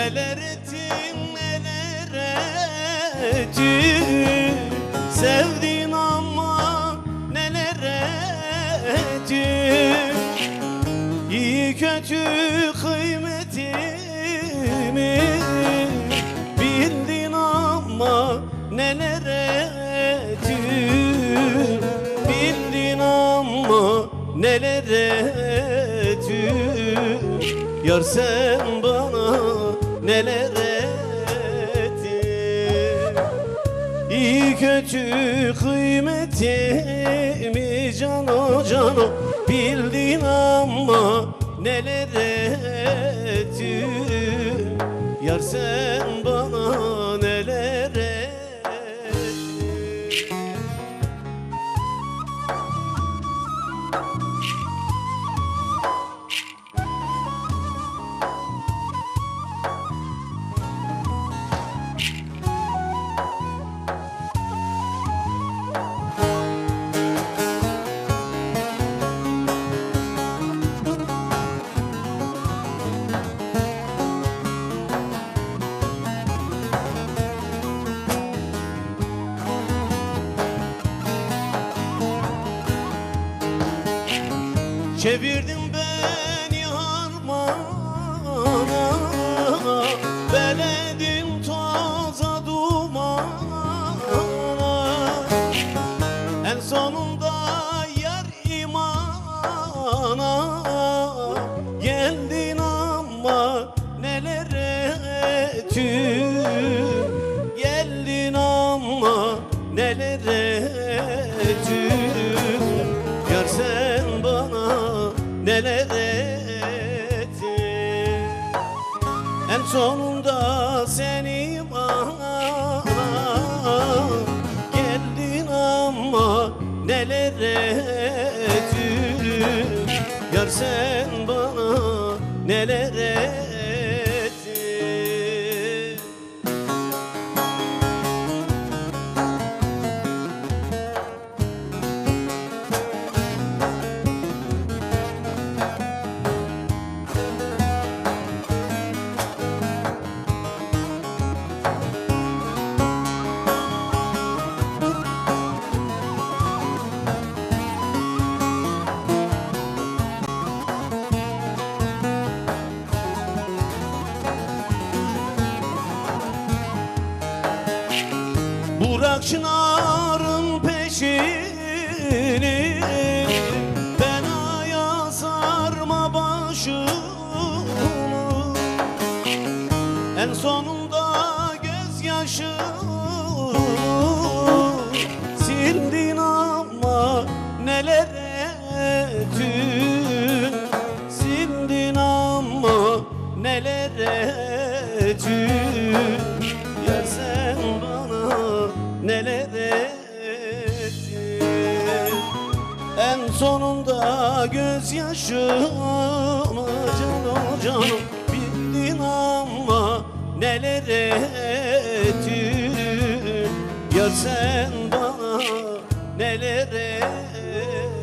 Neler ettin, neler ettin, sevdin ama neler ettin. İyi kötü kıymetimi bildin ama neler ettin. Bildin ama neler ettin. Yar sen bana neler ettin. İyi kötü kıymetimi cano cano bildin ama neler ettin. Yar sen bana neler ettin. Çevirdin beni harmana, beledin toza dumana. En sonunda yar imana geldin ama neler ettin. Geldin ama neler ettin. Yar sen bana neler ettin. En sonunda seni bana geldin ama neler ettin. Yar sen bana neler ettin. Bırak çınarın peşini, belaya sarma başımı. En sonunda gözyaşımı sildin ama neler ettin. Sildin ama neler ettin. Yar sen bana neler ettin. En sonunda gözyaşımı canım canım bildin ama neler ettin. Yar sen bana neler ettin.